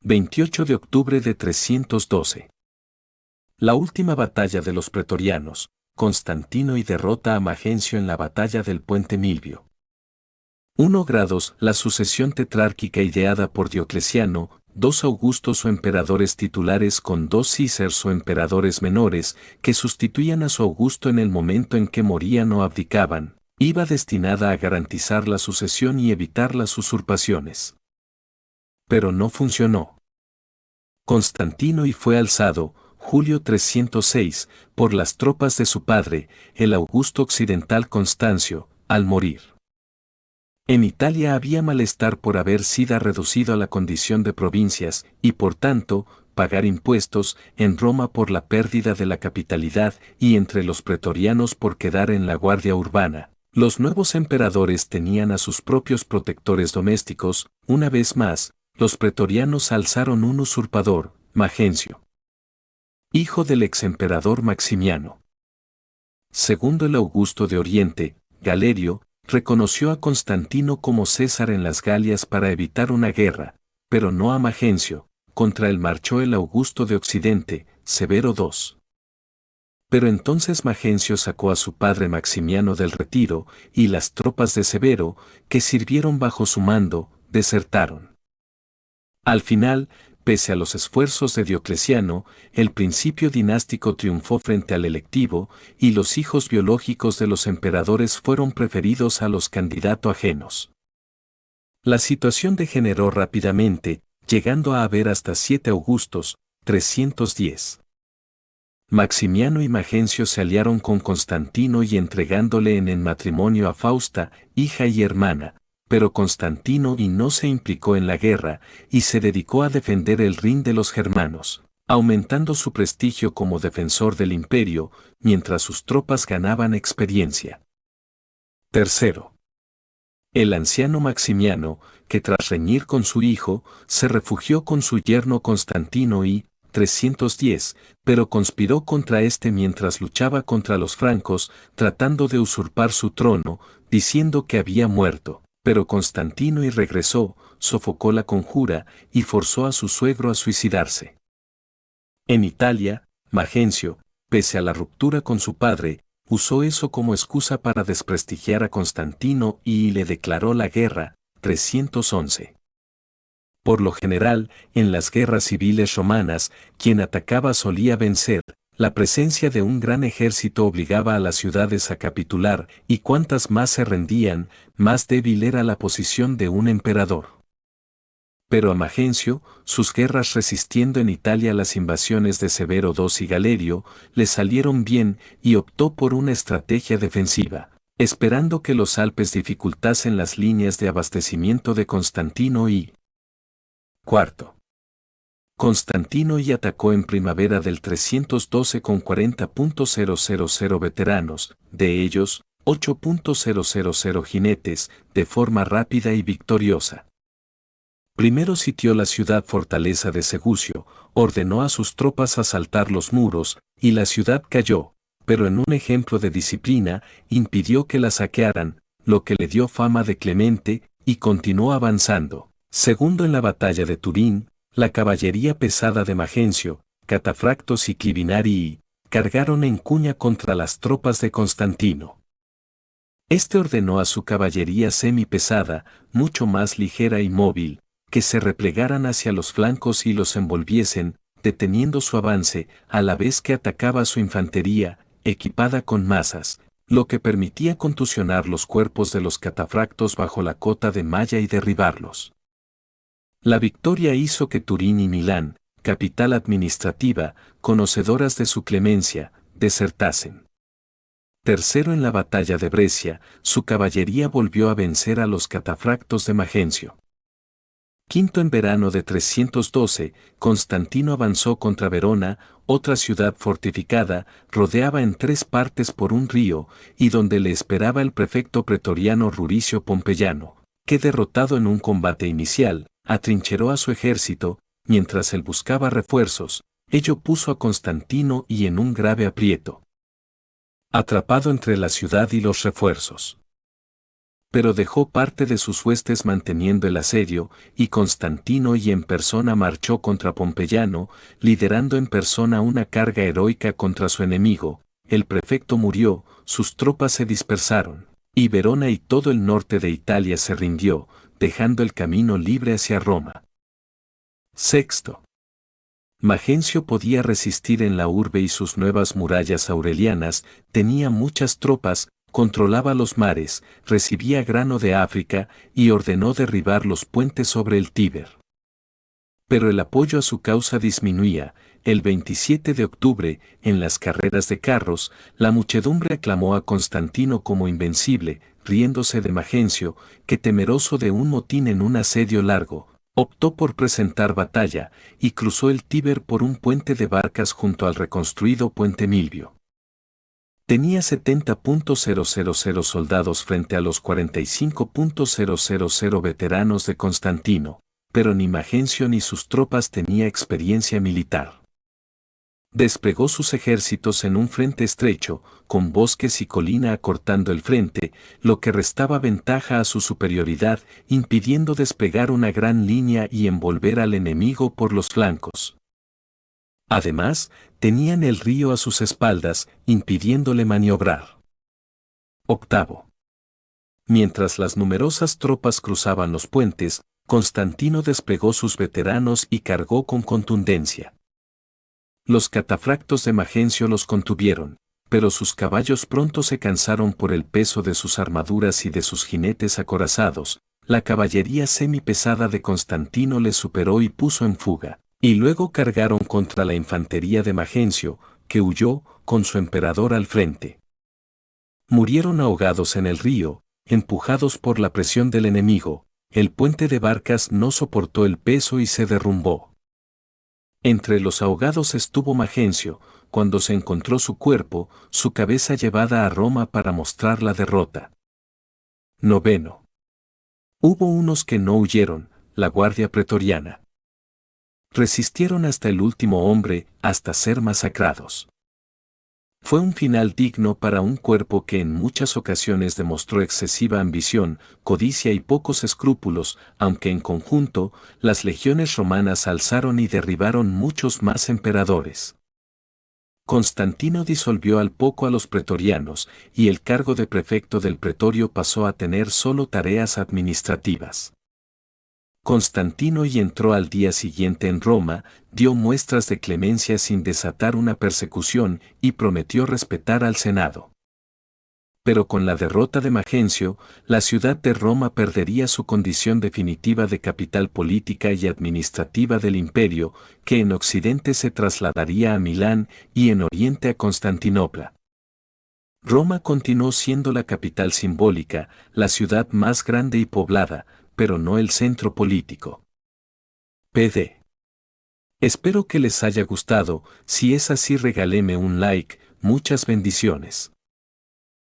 28 de octubre de 312. La última batalla de los pretorianos, Constantino y derrota a Magencio en la batalla del puente Milvio. 1 grados. La sucesión tetrárquica ideada por Diocleciano, 2 Augustos o emperadores titulares con 2 Císares o emperadores menores, que sustituían a su Augusto en el momento en que morían o abdicaban, iba destinada a garantizar la sucesión y evitar las usurpaciones. Pero no funcionó. Constantino y fue alzado, julio 306, por las tropas de su padre, el Augusto Occidental Constancio, al morir. En Italia había malestar por haber sido reducido a la condición de provincias y por tanto, pagar impuestos, en Roma por la pérdida de la capitalidad y entre los pretorianos por quedar en la guardia urbana. Los nuevos emperadores tenían a sus propios protectores domésticos. Una vez más, los pretorianos alzaron un usurpador, Magencio, hijo del exemperador Maximiano. Segundo el Augusto de Oriente, Galerio, reconoció a Constantino como César en las Galias para evitar una guerra, pero no a Magencio. Contra él marchó el Augusto de Occidente, Severo II. Pero entonces Magencio sacó a su padre Maximiano del retiro, y las tropas de Severo, que sirvieron bajo su mando, desertaron. Al final, pese a los esfuerzos de Diocleciano, el principio dinástico triunfó frente al electivo, y los hijos biológicos de los emperadores fueron preferidos a los candidatos ajenos. La situación degeneró rápidamente, llegando a haber hasta 7 Augustos, 310. Maximiano y Magencio se aliaron con Constantino y entregándole en matrimonio a Fausta, hija y hermana, pero Constantino no se implicó en la guerra y se dedicó a defender el Rin de los germanos, aumentando su prestigio como defensor del imperio, mientras sus tropas ganaban experiencia. Tercero. El anciano Maximiano, que tras reñir con su hijo, se refugió con su yerno Constantino y, 310, pero conspiró contra este mientras luchaba contra los francos, tratando de usurpar su trono, diciendo que había muerto. Pero Constantino regresó, sofocó la conjura y forzó a su suegro a suicidarse. En Italia, Magencio, pese a la ruptura con su padre, usó eso como excusa para desprestigiar a Constantino y le declaró la guerra, 311. Por lo general, en las guerras civiles romanas, quien atacaba solía vencer. La presencia de un gran ejército obligaba a las ciudades a capitular, y cuantas más se rendían, más débil era la posición de un emperador. Pero a Magencio, sus guerras resistiendo en Italia las invasiones de Severo II y Galerio, le salieron bien y optó por una estrategia defensiva, esperando que los Alpes dificultasen las líneas de abastecimiento de Constantino y cuarto. Constantino atacó en primavera del 312 con 40.000 veteranos, de ellos, 8.000 jinetes, de forma rápida y victoriosa. Primero sitió la ciudad fortaleza de Segucio, ordenó a sus tropas asaltar los muros, y la ciudad cayó, pero en un ejemplo de disciplina, impidió que la saquearan, lo que le dio fama de clemente, y continuó avanzando. Segundo en la batalla de Turín, la caballería pesada de Magencio, Catafractos y Clivinari, cargaron en cuña contra las tropas de Constantino. Este ordenó a su caballería semipesada, mucho más ligera y móvil, que se replegaran hacia los flancos y los envolviesen, deteniendo su avance, a la vez que atacaba su infantería, equipada con mazas, lo que permitía contusionar los cuerpos de los catafractos bajo la cota de malla y derribarlos. La victoria hizo que Turín y Milán, capital administrativa, conocedoras de su clemencia, desertasen. Tercero en la batalla de Brescia, su caballería volvió a vencer a los catafractos de Magencio. Quinto en verano de 312, Constantino avanzó contra Verona, otra ciudad fortificada, rodeada en 3 partes por un río, y donde le esperaba el prefecto pretoriano Ruricio Pompeyano, que derrotado en un combate inicial, atrincheró a su ejército, mientras él buscaba refuerzos. Ello puso a Constantino en un grave aprieto. Atrapado entre la ciudad y los refuerzos. pero dejó parte de sus huestes manteniendo el asedio, y Constantino y en persona marchó contra Pompeyano, liderando en persona una carga heroica contra su enemigo. El prefecto murió, sus tropas se dispersaron, y Verona y todo el norte de Italia se rindió, dejando el camino libre hacia Roma. Sexto. Magencio podía resistir en la urbe y sus nuevas murallas aurelianas, tenía muchas tropas, controlaba los mares, recibía grano de África y ordenó derribar los puentes sobre el Tíber. Pero el apoyo a su causa disminuía. El 27 de octubre, en las carreras de carros, la muchedumbre aclamó a Constantino como invencible, riéndose de Magencio, que temeroso de un motín en un asedio largo, optó por presentar batalla, y cruzó el Tíber por un puente de barcas junto al reconstruido puente Milvio. Tenía 70.000 soldados frente a los 45.000 veteranos de Constantino, pero ni Magencio ni sus tropas tenía experiencia militar. Desplegó sus ejércitos en un frente estrecho, con bosques y colina acortando el frente, lo que restaba ventaja a su superioridad, impidiendo desplegar una gran línea y envolver al enemigo por los flancos. Además, tenían el río a sus espaldas, impidiéndole maniobrar. Octavo. Mientras las numerosas tropas cruzaban los puentes, Constantino desplegó sus veteranos y cargó con contundencia. Los catafractos de Magencio los contuvieron, pero sus caballos pronto se cansaron por el peso de sus armaduras y de sus jinetes acorazados. La caballería semipesada de Constantino les superó y puso en fuga, y luego cargaron contra la infantería de Magencio, que huyó, con su emperador al frente. Murieron ahogados en el río, empujados por la presión del enemigo. El puente de barcas no soportó el peso y se derrumbó. Entre los ahogados estuvo Magencio, cuando se encontró su cuerpo, su cabeza llevada a Roma para mostrar la derrota. Noveno. Hubo unos que no huyeron, la guardia pretoriana. Resistieron hasta el último hombre, hasta ser masacrados. Fue un final digno para un cuerpo que en muchas ocasiones demostró excesiva ambición, codicia y pocos escrúpulos, aunque en conjunto, las legiones romanas alzaron y derribaron muchos más emperadores. Constantino disolvió al poco a los pretorianos, y el cargo de prefecto del pretorio pasó a tener solo tareas administrativas. Constantino y entró al día siguiente en Roma, dio muestras de clemencia sin desatar una persecución y prometió respetar al Senado. Pero con la derrota de Magencio, la ciudad de Roma perdería su condición definitiva de capital política y administrativa del imperio, que en Occidente se trasladaría a Milán y en Oriente a Constantinopla. Roma continuó siendo la capital simbólica, la ciudad más grande y poblada, pero no el centro político. PD. Espero que les haya gustado, si es así regáleme un like, muchas bendiciones.